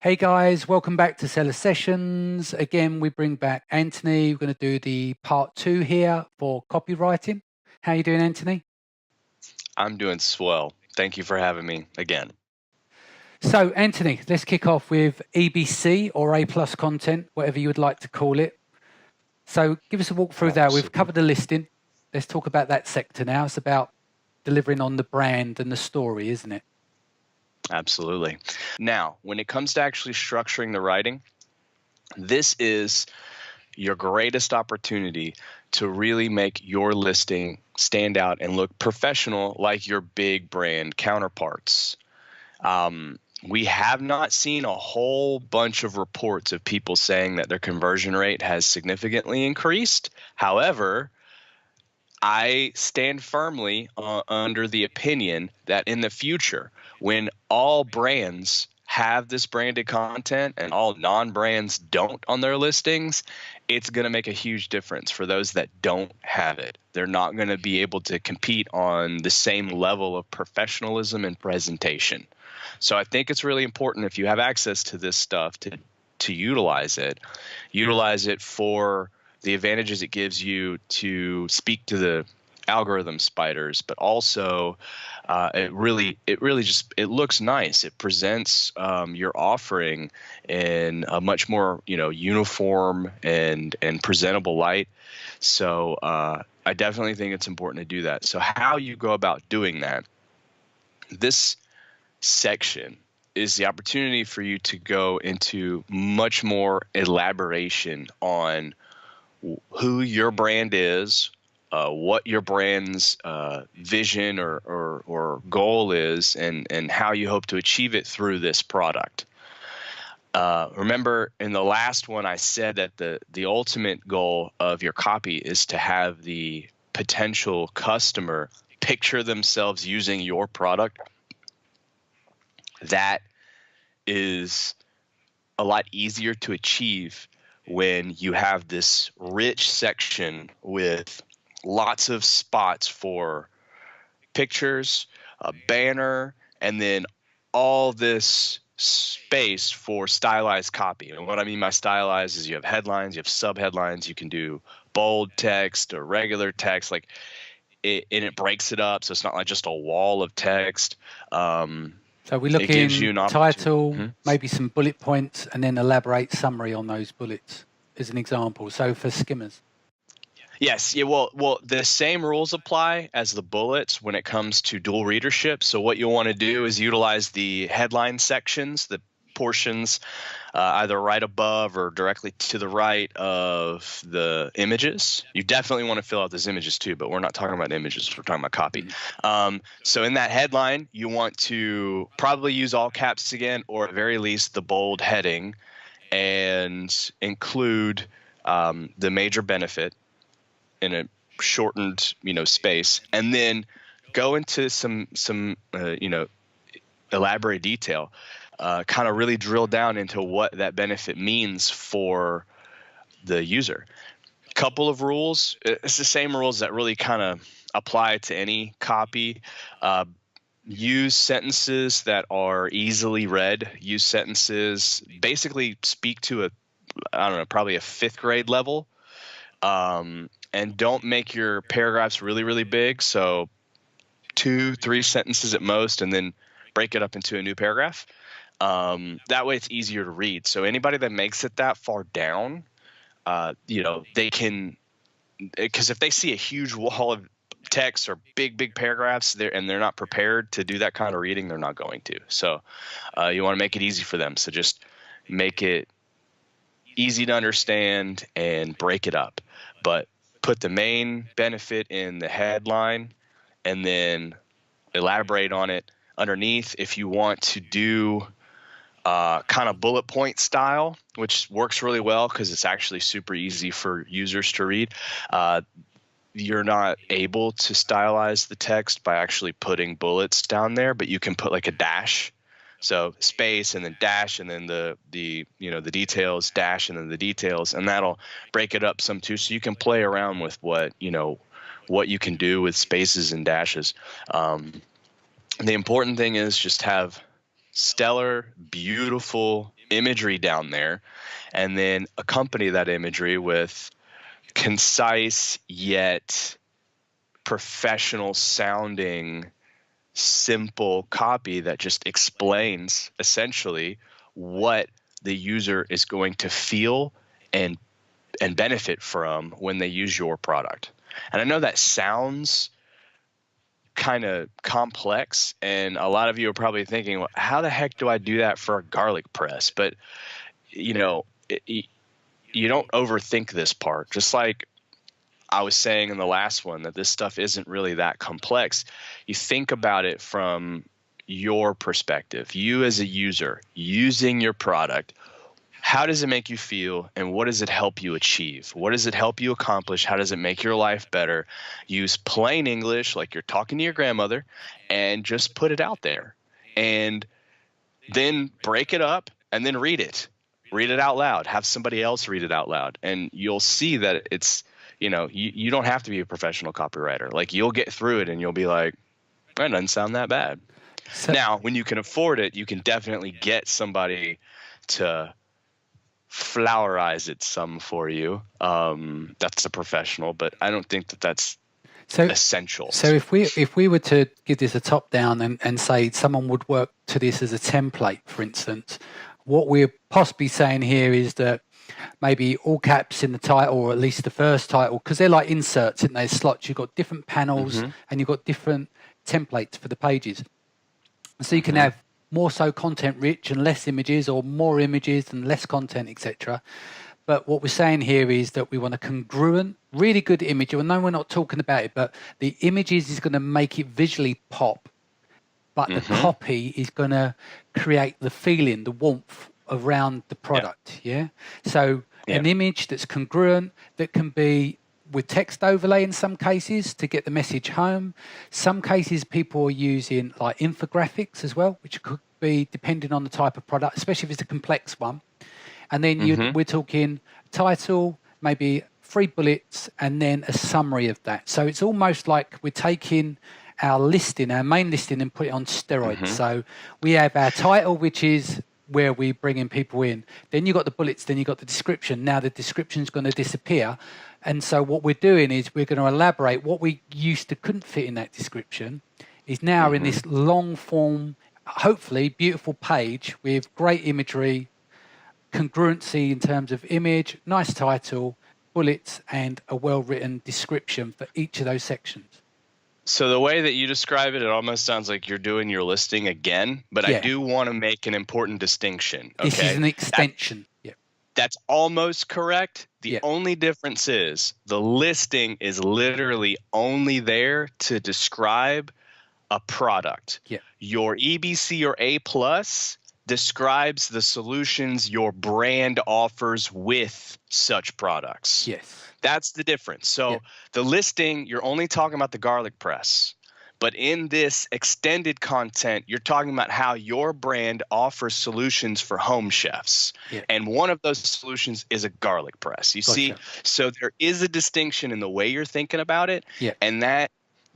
Hey guys, welcome back to Seller Sessions. Again, we bring back Anthony. We're going to do the part 2 here for copywriting. How are you doing, Anthony? I'm doing swell. Thank you for having me again. So, Anthony, let's kick off with EBC or A+ content, whatever you would like to call it. So give us a walk through that. We've covered the listing. Let's talk about that sector now. It's about delivering on the brand and the story, isn't it? Absolutely. Now, when it comes to actually structuring the writing, this is your greatest opportunity to really make your listing stand out and look professional like your big brand counterparts. We have not seen a whole bunch of reports of people saying that their conversion rate has significantly increased. However, I stand firmly under the opinion that in the future, when all brands have this branded content and all non-brands don't on their listings, it's going to make a huge difference for those that don't have it. They're not going to be able to compete on the same level of professionalism and presentation. So I think it's really important, if you have access to this stuff, to utilize it. Utilize it for the advantages it gives you to speak to the algorithm spiders, but also it really looks nice. It presents your offering in a much more uniform and presentable light. So I definitely think it's important to do that. So how you go about doing that, this section is the opportunity for you to go into much more elaboration on who your brand is, what your brand's vision or goal is, and how you hope to achieve it through this product. Remember, in the last one, I said that the ultimate goal of your copy is to have the potential customer picture themselves using your product. That is a lot easier to achieve when you have this rich section with lots of spots for pictures, a banner, and then all this space for stylized copy. And what I mean by stylized is you have headlines, you have subheadlines, you can do bold text or regular text, and it breaks it up, so it's not like just a wall of text. So we look in title, maybe some bullet points, and then elaborate summary on those bullets as an example. So for skimmers. Yes. Yeah. Well, the same rules apply as the bullets when it comes to dual readership. So what you'll want to do is utilize the headline sections, the portions either right above or directly to the right of the images. You definitely want to fill out those images too, but we're not talking about images. We're talking about copy. So in that headline, you want to probably use all caps again, or at very least the bold heading, and include the major benefit in a shortened space, and then go into some elaborate detail, kind of really drill down into what that benefit means for the user. Couple of rules. It's the same rules that really kind of apply to any copy. Use sentences that are easily read. Use sentences, basically speak to probably a 5th grade level. And don't make your paragraphs really, really big. So 2-3 sentences at most, and then break it up into a new paragraph. That way it's easier to read. So anybody that makes it that far down, they can, because if they see a huge wall of text or big paragraphs and they're not prepared to do that kind of reading, they're not going to. So you want to make it easy for them. So just make it easy to understand and break it up. But put the main benefit in the headline and then elaborate on it underneath. If you want to do kind of bullet point style, which works really well because it's actually super easy for users to read, you're not able to stylize the text by actually putting bullets down there, but you can put like a dash. So space and then dash and then the details, dash and then the details, and that'll break it up some too. So you can play around with what you can do with spaces and dashes. The important thing is just have stellar, beautiful imagery down there, and then accompany that imagery with concise yet professional sounding, simple copy that just explains essentially what the user is going to feel and benefit from when they use your product. And I know that sounds kind of complex, and a lot of you are probably thinking, well, how the heck do I do that for a garlic press? But you don't overthink this part. Just like I was saying in the last one, that this stuff isn't really that complex. You think about it from your perspective, you as a user using your product. How does it make you feel, and what does it help you achieve? What does it help you accomplish? How does it make your life better? Use plain English like you're talking to your grandmother, and just put it out there. And then break it up and then read it. Read it out loud. Have somebody else read it out loud. And you'll see that it's, you don't have to be a professional copywriter. Like, you'll get through it and you'll be like, that doesn't sound that bad. So, now, when you can afford it, you can definitely get somebody to flowerize it some for you. That's a professional, but I don't think that that's essential. So if we were to give this a top down and say someone would work to this as a template, for instance, what we're possibly saying here is that maybe all caps in the title, or at least the first title, because they're like inserts, in those slots. You've got different panels and you've got different templates for the pages. So you can have more so content rich and less images, or more images and less content, etc. But what we're saying here is that we want a congruent, really good image. Well, no, we're not talking about it, but the images is going to make it visually pop. But the copy is going to create the feeling, the warmth around the product. Yeah. So an image that's congruent, that can be with text overlay in some cases to get the message home. Some cases people are using like infographics as well, which could be depending on the type of product, especially if it's a complex one. And then we're talking title, maybe 3 bullets, and then a summary of that. So it's almost like we're taking our listing, our main listing, and put it on steroids. So we have our title, which is where we bring in people in. Then you've got the bullets, then you've got the description. Now the description is going to disappear. And so what we're doing is we're going to elaborate what we used to couldn't fit in that description is now in this long form, hopefully beautiful page with great imagery, congruency in terms of image, nice title, bullets, and a well-written description for each of those sections. So the way that you describe it, it almost sounds like you're doing your listing again, but I do want to make an important distinction. Okay? This is an extension. That's almost correct. The only difference is the listing is literally only there to describe a product. Your EBC or A+ describes the solutions your brand offers with such products. That's the difference. So the listing, you're only talking about the garlic press. But in this extended content, you're talking about how your brand offers solutions for home chefs. And one of those solutions is a garlic press. You see, so there is a distinction in the way you're thinking about it. And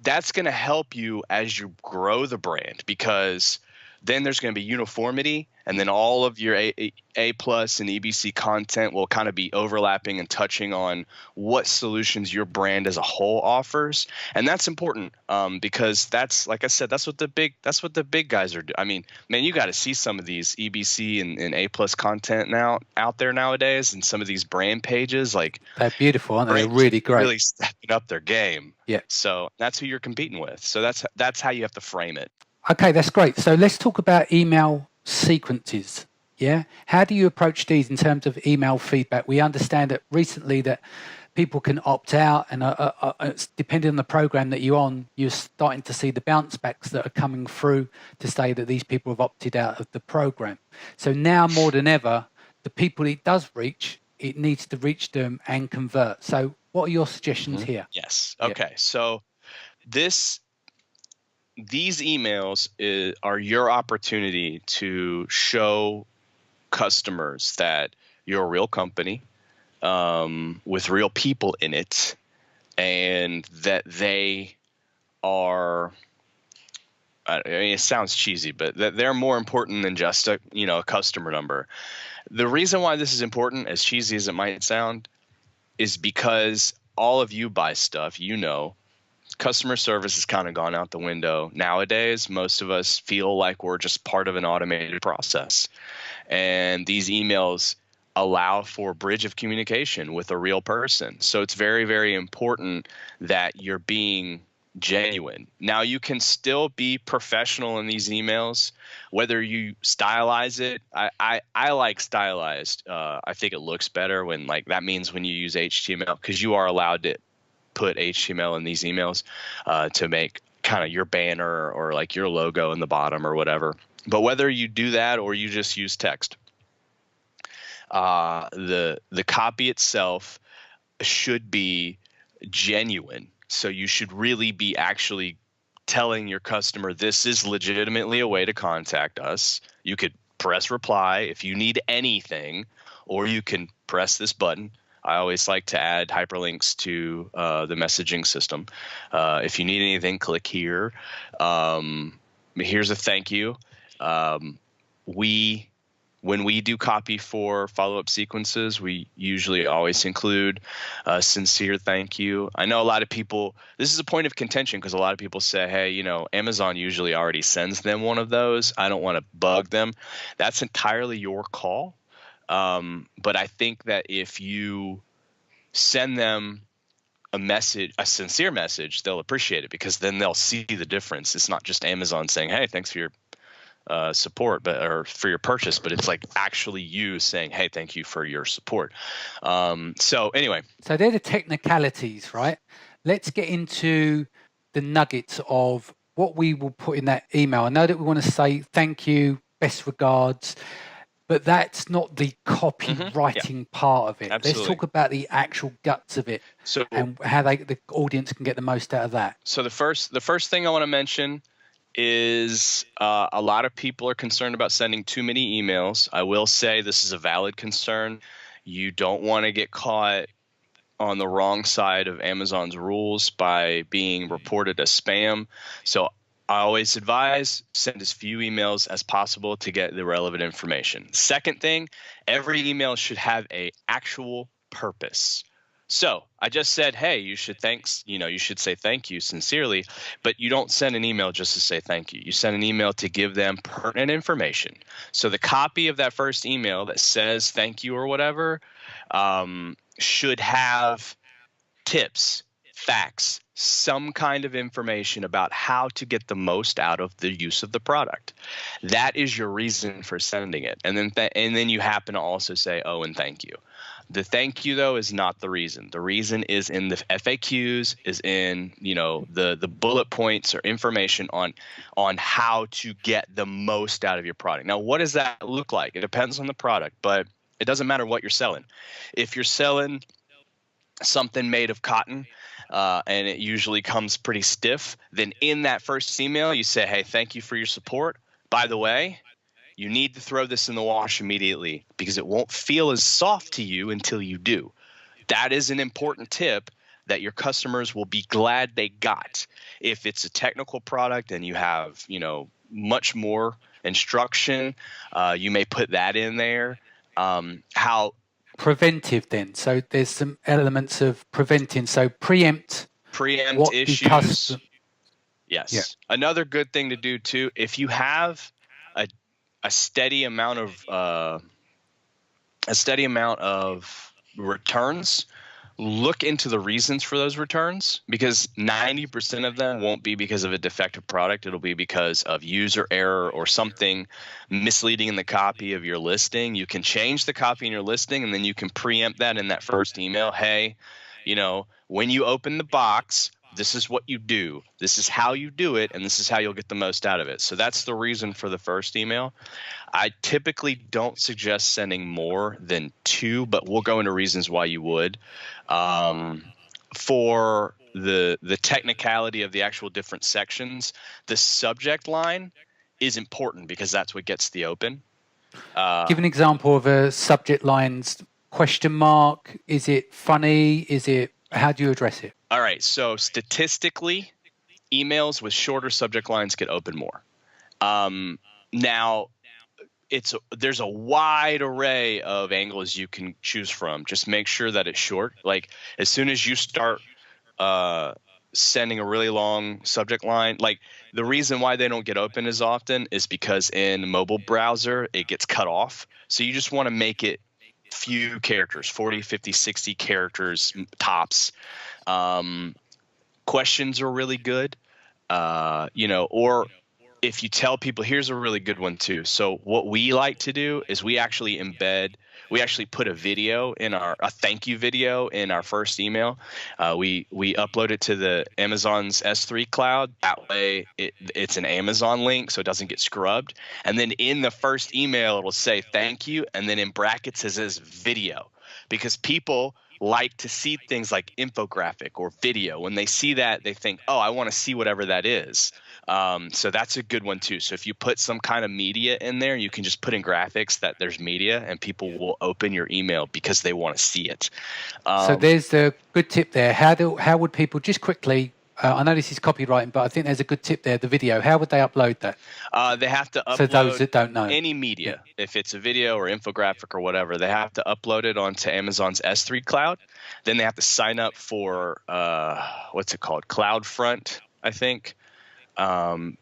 that's going to help you as you grow the brand, because then there's going to be uniformity, and then all of your A+ and EBC content will kind of be overlapping and touching on what solutions your brand as a whole offers. And that's important because that's, like I said, that's what the big guys are doing. I mean, man, you got to see some of these EBC and A+ content now out there nowadays, and some of these brand pages, like, they're beautiful, aren't they? They're really great. Really stepping up their game. So that's who you're competing with. So that's how you have to frame it. Okay, that's great. So let's talk about email sequences. How do you approach these in terms of email feedback? We understand that recently that people can opt out, and depending on the program that you're on, you're starting to see the bounce backs that are coming through to say that these people have opted out of the program. So now more than ever, the people it does reach, it needs to reach them and convert. So what are your suggestions here? Yes. Okay. So these emails are your opportunity to show customers that you're a real company with real people in it, and that they are I mean, it sounds cheesy, but they're more important than just a customer number. The reason why this is important, as cheesy as it might sound, is because all of you buy stuff, customer service has kind of gone out the window. Nowadays, most of us feel like we're just part of an automated process. And these emails allow for a bridge of communication with a real person. So it's very, very important that you're being genuine. Now, you can still be professional in these emails, whether you stylize it. I like stylized. I think it looks better when that means when you use HTML, because you are allowed to put HTML in these emails to make kind of your banner or your logo in the bottom or whatever. But whether you do that or you just use text, the copy itself should be genuine. So you should really be actually telling your customer, this is legitimately a way to contact us. You could press reply if you need anything, or you can press this button. I always like to add hyperlinks to the messaging system. If you need anything, click here. Here's a thank you. When we do copy for follow-up sequences, we usually always include a sincere thank you. I know a lot of people, this is a point of contention because a lot of people say, hey, Amazon usually already sends them one of those. I don't want to bug them. That's entirely your call. But I think that if you send them a sincere message, they'll appreciate it, because then they'll see the difference. It's not just Amazon saying, hey, thanks for your support, or for your purchase, but it's actually you saying, hey, thank you for your support. So anyway. So they're the technicalities, right? Let's get into the nuggets of what we will put in that email. I know that we want to say thank you, best regards, but that's not the copywriting part of it. Absolutely. Let's talk about the actual guts of it, and how the audience can get the most out of that. So the first thing I want to mention is a lot of people are concerned about sending too many emails. I will say this is a valid concern. You don't want to get caught on the wrong side of Amazon's rules by being reported as spam. So I always advise send as few emails as possible to get the relevant information. Second thing, every email should have an actual purpose. So I just said, hey, you should say thank you sincerely, but you don't send an email just to say thank you. You send an email to give them pertinent information. So the copy of that first email that says thank you or whatever should have tips, facts, some kind of information about how to get the most out of the use of the product. That is your reason for sending it. And then you happen to also say, oh, and thank you. The thank you, though, is not the reason. The reason is in the FAQs, is in the bullet points or information on how to get the most out of your product. Now, what does that look like? It depends on the product, but it doesn't matter what you're selling. If you're selling something made of cotton, and it usually comes pretty stiff, then in that first email you say, hey, thank you for your support. By the way, you need to throw this in the wash immediately, because it won't feel as soft to you until you do. That is an important tip that your customers will be glad they got. If it's a technical product and you have, much more instruction, you may put that in there. How preventive then. So there's some elements of preventing. So preempt issues. Yes. Yeah. Another good thing to do too, if you have a steady amount of returns, look into the reasons for those returns, because 90% of them won't be because of a defective product. It'll be because of user error or something misleading in the copy of your listing. You can change the copy in your listing, and then you can preempt that in that first email. Hey, when you open the box, this is what you do. This is how you do it, and this is how you'll get the most out of it. So that's the reason for the first email. I typically don't suggest sending more than 2, but we'll go into reasons why you would. For the technicality of the actual different sections, the subject line is important because that's what gets the open. Give an example of a subject line's question mark. Is it funny? How do you address it? All right. So statistically, emails with shorter subject lines get open more. Now, there's a wide array of angles you can choose from. Just make sure that it's short. Like as soon as you start sending a really long subject line, like the reason why they don't get open as often is because in mobile browser it gets cut off. So you just want to make it few characters, 40, 50, 60 characters tops. Questions are really good. Or if you tell people, here's a really good one too. So what we like to do is we actually put a video a thank you video in our first email. We upload it to the Amazon's S3 cloud. That way it's an Amazon link, so it doesn't get scrubbed. And then in the first email, it'll say thank you. And then in brackets, it says video, because people like to see things like infographic or video. When they see that, they think, oh, I want to see whatever that is. So that's a good one too. So if you put some kind of media in there, you can just put in graphics that there's media, and people will open your email because they want to see it. So there's a good tip there. How would people, just quickly, I know this is copywriting, but I think there's a good tip there, the video. How would they upload that? They have to upload so those that don't know. Any media. Yeah. If it's a video or infographic or whatever, they have to upload it onto Amazon's S3 cloud. Then they have to sign up for, what's it called? CloudFront, I think. And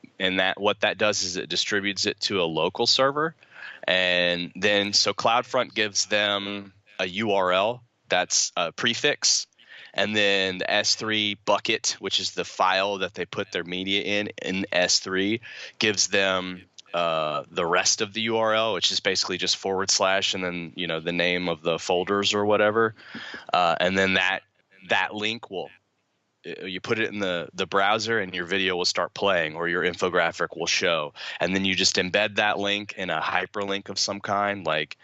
what that does is it distributes it to a local server. And then so CloudFront gives them a URL that's a prefix. And then the S3 bucket, which is the file that they put their media in S3, gives them the rest of the URL, which is basically just / and then the name of the folders or whatever. And then that link you put it in the browser and your video will start playing, or your infographic will show. And then you just embed that link in a hyperlink of some kind, like,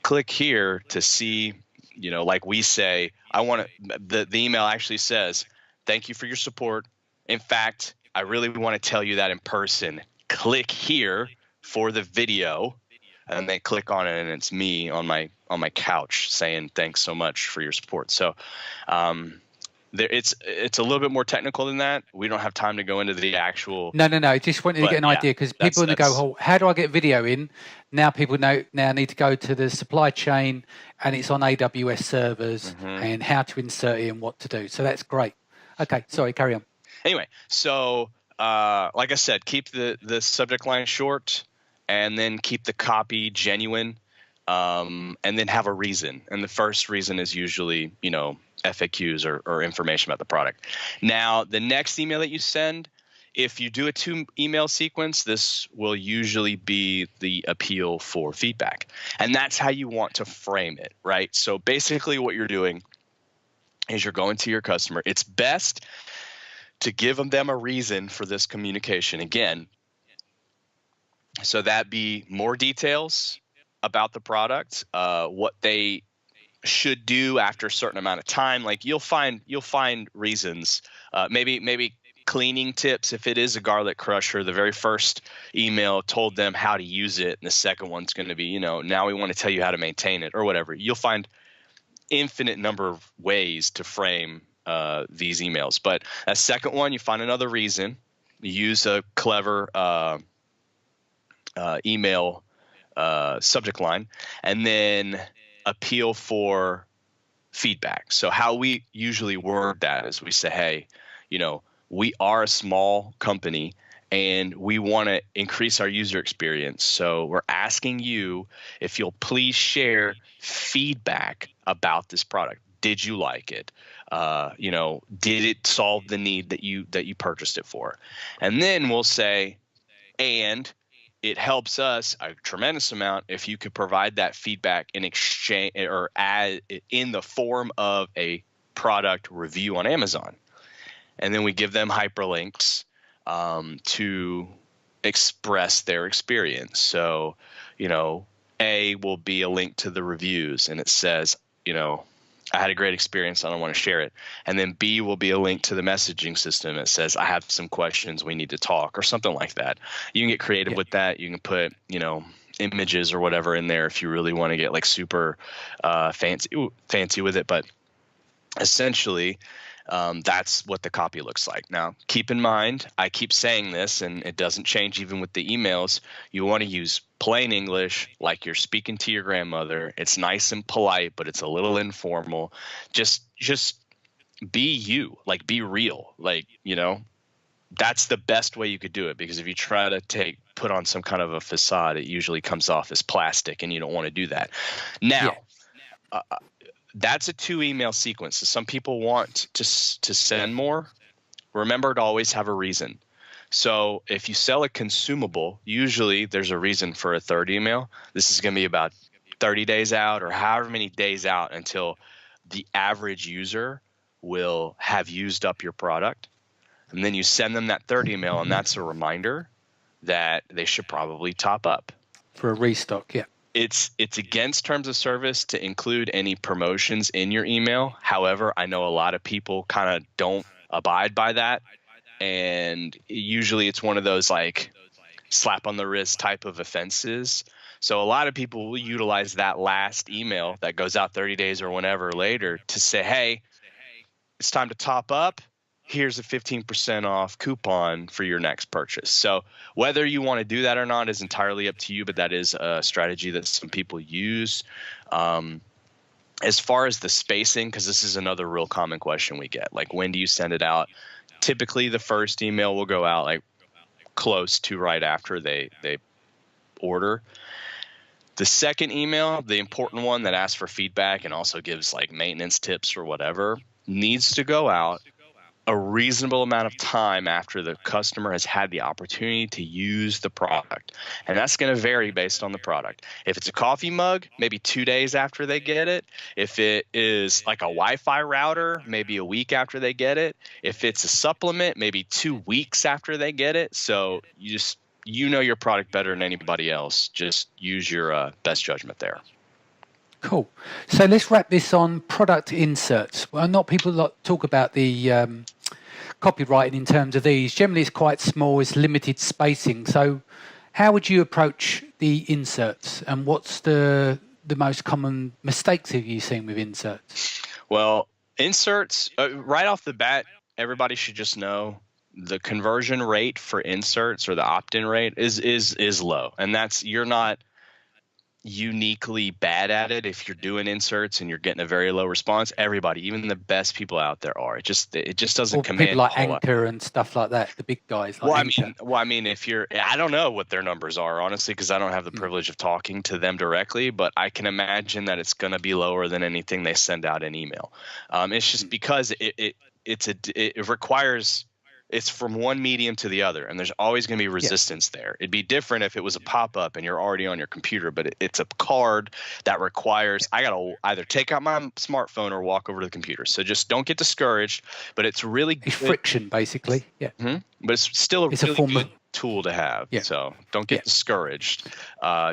click here to see, like we say, the email actually says, thank you for your support. In fact, I really want to tell you that in person. Click here for the video. And they click on it, and it's me on my couch saying, thanks so much for your support. So, it's a little bit more technical than that. We don't have time to go into the actual. No. Just wanted to get an idea, because people go, oh, how do I get video in? Now people need to go to the supply chain, and it's on AWS servers, and how to insert it and what to do. So that's great. Okay, sorry, carry on. Anyway, so like I said, keep the subject line short, and then keep the copy genuine, and then have a reason. And the first reason is usually, FAQs or information about the product. Now, the next email that you send, if you do a 2-email sequence, this will usually be the appeal for feedback. And that's how you want to frame it, right? So basically what you're doing is you're going to your customer. It's best to give them a reason for this communication. Again, so that be more details about the product, what they should do after a certain amount of time. Like you'll find reasons, maybe cleaning tips. If it is a garlic crusher, the very first email told them how to use it, and the second one's going to be, now we want to tell you how to maintain it, or whatever. You'll find infinite number of ways to frame these emails. But a second one, you find another reason. You use a clever email subject line, and then appeal for feedback. So how we usually word that is we say, hey, we are a small company and we want to increase our user experience. So we're asking you if you'll please share feedback about this product. Did you like it? Did it solve the need that you purchased it for? And then we'll say, and it helps us a tremendous amount if you could provide that feedback in exchange or add in the form of a product review on Amazon. And then we give them hyperlinks to express their experience. So, A will be a link to the reviews, and it says, I had a great experience. I don't want to share it. And then B will be a link to the messaging system. It says, I have some questions. We need to talk, or something like that. You can get creative with that. You can put, images or whatever in there if you really want to get like super fancy with it. But essentially, That's what the copy looks like. Now, keep in mind, I keep saying this, and it doesn't change even with the emails. You want to use plain English like you're speaking to your grandmother. It's nice and polite, but it's a little informal. Just be you, like be real. Like, that's the best way you could do it, because if you try to put on some kind of a facade, it usually comes off as plastic, and you don't want to do that. Now, that's a 2 email sequence. So some people want to send more. Remember to always have a reason. So if you sell a consumable, usually there's a reason for a 3rd email. This is going to be about 30 days out or however many days out until the average user will have used up your product. And then you send them that 3rd email, and that's a reminder that they should probably top up. For a restock, yeah. It's against terms of service to include any promotions in your email. However, I know a lot of people kind of don't abide by that. And usually it's one of those like slap on the wrist type of offenses. So a lot of people will utilize that last email that goes out 30 days or whenever later to say, hey, it's time to top up. Here's a 15% off coupon for your next purchase. So whether you want to do that or not is entirely up to you, but that is a strategy that some people use. As far as the spacing, because this is another real common question we get, like when do you send it out? Typically the first email will go out like close to right after they order. The second email, the important one that asks for feedback and also gives like maintenance tips or whatever, needs to go out a reasonable amount of time after the customer has had the opportunity to use the product. And that's going to vary based on the product. If it's a coffee mug, maybe 2 days after they get it. If it is like a Wi-Fi router, maybe a week after they get it. If it's a supplement, maybe 2 weeks after they get it. So you know your product better than anybody else. Just use your best judgment there. Cool. So let's wrap this on product inserts. Well, not people talk about the copywriting in terms of these. Generally, it's quite small. It's limited spacing. So how would you approach the inserts, and what's the most common mistakes have you seen with inserts? Well, inserts, right off the bat, everybody should just know the conversion rate for inserts, or the opt-in rate, is low. And you're not uniquely bad at it if you're doing inserts and you're getting a very low response. Everybody, even the best people out there are. It just doesn't command people like Anchor and stuff like that, the big guys like Anchor. I mean, I don't know what their numbers are, honestly, because I don't have the privilege of talking to them directly, but I can imagine that it's going to be lower than anything they send out in email. It's just because it requires. It's from one medium to the other, and there's always going to be resistance there. It'd be different if it was a pop-up and you're already on your computer, but it's a card that requires I got to either take out my smartphone or walk over to the computer. So just don't get discouraged, but it's really good. It's friction, basically. Yeah. Mm-hmm. But it's still a really good tool to have. Yeah. So don't get discouraged.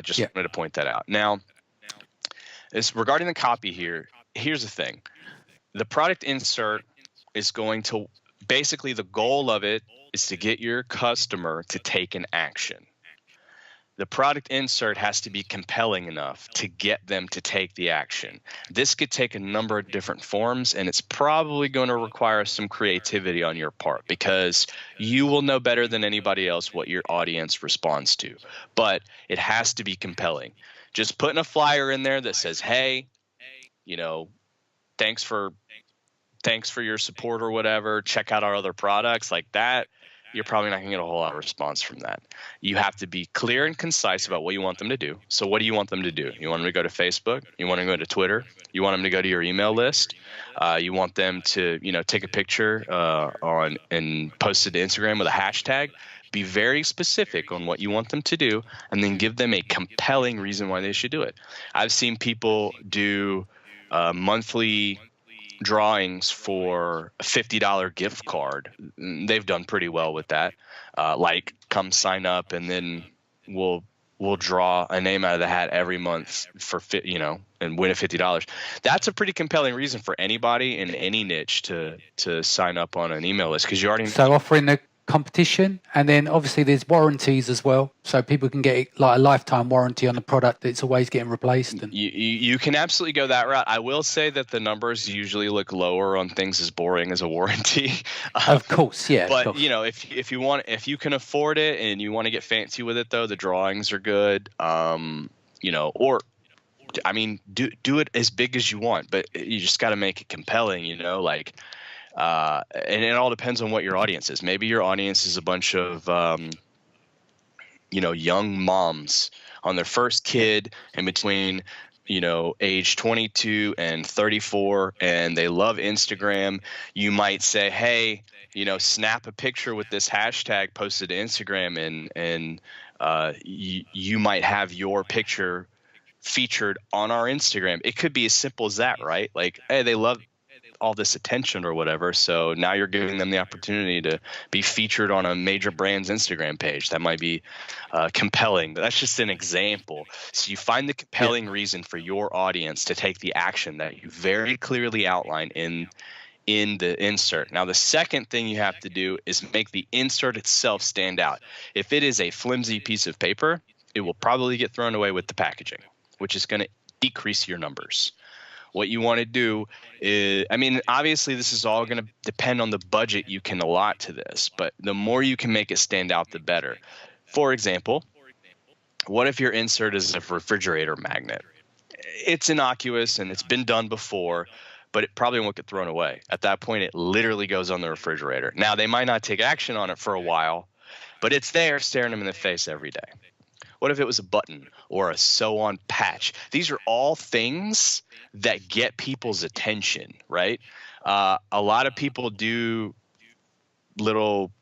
Just wanted to point that out. Now, regarding the copy here, here's the thing. The product insert is going to basically, the goal of it is to get your customer to take an action. The product insert has to be compelling enough to get them to take the action. This could take a number of different forms, and it's probably going to require some creativity on your part, because you will know better than anybody else what your audience responds to. But it has to be compelling. Just putting a flyer in there that says, hey, thanks for your support or whatever, check out our other products, like that, you're probably not going to get a whole lot of response from that. You have to be clear and concise about what you want them to do. So what do you want them to do? You want them to go to Facebook? You want them to go to Twitter? You want them to go to your email list? You want them to, take a picture and post it to Instagram with a hashtag? Be very specific on what you want them to do, and then give them a compelling reason why they should do it. I've seen people do monthly drawings for a $50 gift card. They've done pretty well with that. Like, come sign up, and then we'll draw a name out of the hat every month for and win a $50. That's a pretty compelling reason for anybody in any niche to sign up on an email list, because you already offering the competition. And then obviously there's warranties as well. So people can get like a lifetime warranty on the product that's always getting replaced. And you can absolutely go that route. I will say that the numbers usually look lower on things as boring as a warranty. Of course, yeah. But of course. if you can afford it and you want to get fancy with it, though, the drawings are good. Or I mean, do it as big as you want, but you just got to make it compelling, and it all depends on what your audience is. Maybe your audience is a bunch of, young moms on their first kid in between, age 22 and 34, and they love Instagram. You might say, hey, snap a picture with this hashtag, post it to Instagram, and you might have your picture featured on our Instagram. It could be as simple as that, right? Like, hey, they love all this attention or whatever, so now you're giving them the opportunity to be featured on a major brand's Instagram page. That might be compelling, but that's just an example. So you find the compelling reason for your audience to take the action that you very clearly outline in the insert. Now, the second thing you have to do is make the insert itself stand out. If it is a flimsy piece of paper, it will probably get thrown away with the packaging, which is going to decrease your numbers. What you want to do is, obviously this is all going to depend on the budget you can allot to this, but the more you can make it stand out, the better. For example, what if your insert is a refrigerator magnet? It's innocuous and it's been done before, but it probably won't get thrown away. At that point, it literally goes on the refrigerator. Now, they might not take action on it for a while, but it's there staring them in the face every day. What if it was a button or a sew-on patch? These are all things that get people's attention, right? A lot of people do little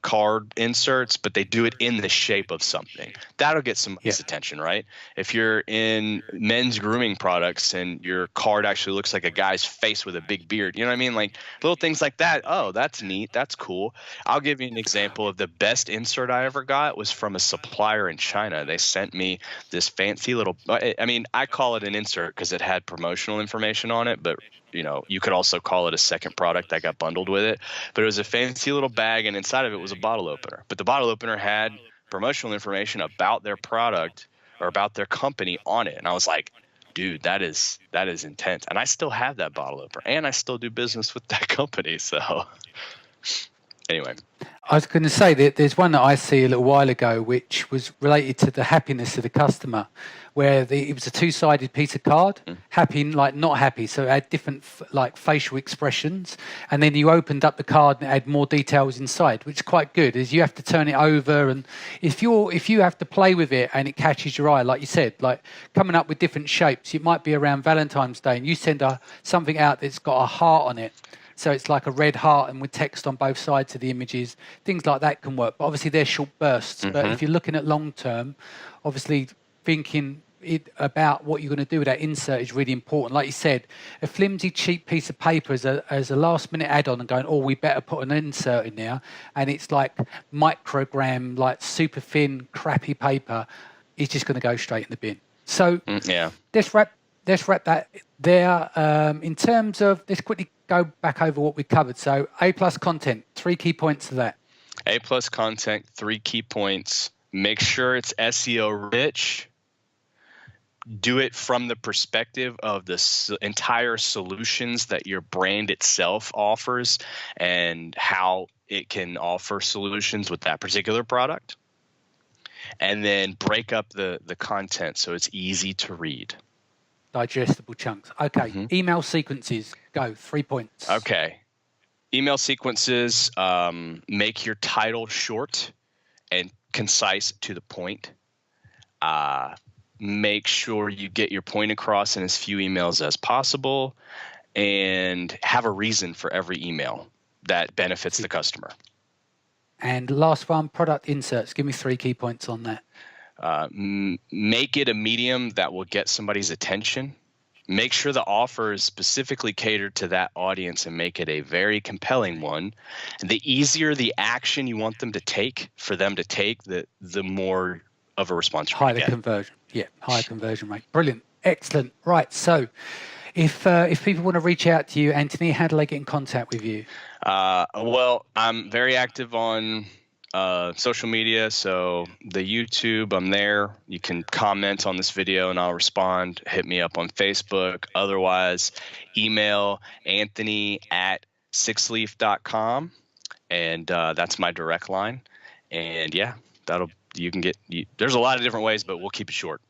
card inserts, but they do it in the shape of something. That'll get somebody's attention, right? If you're in men's grooming products and your card actually looks like a guy's face with a big beard, you know what I mean? Like little things like that. Oh, that's neat. That's cool. I'll give you an example of the best insert I ever got was from a supplier in China. They sent me this fancy little, I call it an insert because it had promotional information on it, but you could also call it a second product that got bundled with it. But it was a fancy little bag, and inside of it was a bottle opener. But the bottle opener had promotional information about their product or about their company on it. And I was like, dude, that is intense. And I still have that bottle opener, and I still do business with that company. So anyway. I was going to say that there's one that I see a little while ago, which was related to the happiness of the customer, where it was a two-sided piece of card, happy, like not happy. So it had different like facial expressions. And then you opened up the card and it had more details inside, which is quite good. Is you have to turn it over. And if you have to play with it and it catches your eye, like you said, like coming up with different shapes, it might be around Valentine's Day and you send something out that's got a heart on it. So it's like a red heart and with text on both sides of the images. Things like that can work. But obviously they're short bursts. But if you're looking at long term, obviously thinking about what you're going to do with that insert is really important. Like you said, a flimsy, cheap piece of paper as a last minute add-on and going, oh, we better put an insert in there. And it's like microgram, like super thin, crappy paper. It's just going to go straight in the bin. So let's wrap that there. In terms of, let's quickly go back over what we covered. So A+ content, 3 key points of that. A+ content, 3 key points. Make sure it's SEO rich. Do it from the perspective of the entire solutions that your brand itself offers and how it can offer solutions with that particular product. And then break up the content so it's easy to read. Digestible chunks. Okay. Email sequences. Go. 3 points. Okay. Email sequences, make your title short and concise to the point. Make sure you get your point across in as few emails as possible and have a reason for every email that benefits the customer. And last one, product inserts. Give me 3 key points on that. Make it a medium that will get somebody's attention. Make sure the offer is specifically catered to that audience and make it a very compelling one. And the easier the action you want them to take, the more of a response you're going to get. Higher conversion. Yeah, higher conversion rate. Brilliant. Excellent. Right. So If people want to reach out to you, Anthony, how do they get in contact with you? Well, I'm very active on social media, so the YouTube, I'm there. You can comment on this video and I'll respond. Hit me up on Facebook. Otherwise, email anthony@sixleaf.com, and that's my direct line. And yeah, there's a lot of different ways, but we'll keep it short.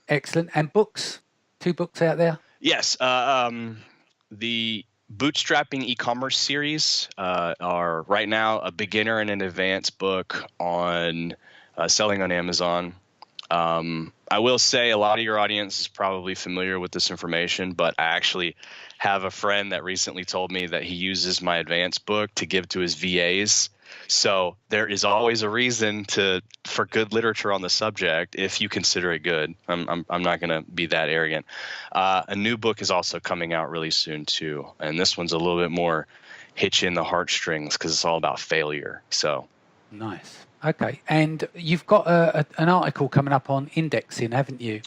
Excellent. And books? 2 books out there? Yes. The Bootstrapping e-commerce series are right now a beginner and an advanced book on selling on Amazon. I will say a lot of your audience is probably familiar with this information, but I actually have a friend that recently told me that he uses my advanced book to give to his VAs. So there is always a reason for good literature on the subject if you consider it good. I'm not going to be that arrogant. A new book is also coming out really soon too, and this one's a little bit more hit you in the heartstrings because it's all about failure. So nice. Okay, and you've got an article coming up on indexing, haven't you?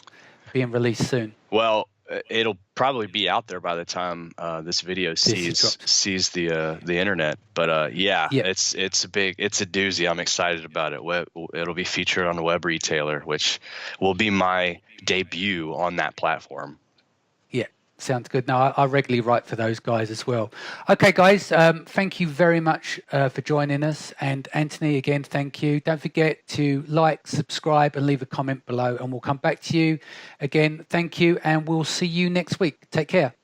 Being released soon. Well, it'll probably be out there by the time this video sees the internet. But yeah, it's a doozy. I'm excited about it. It'll be featured on a web retailer, which will be my debut on that platform. Yeah, sounds good. Now, I regularly write for those guys as well. Okay, guys, thank you very much for joining us. And Anthony, again, thank you. Don't forget to like, subscribe, and leave a comment below, and we'll come back to you. Again, thank you, and we'll see you next week. Take care.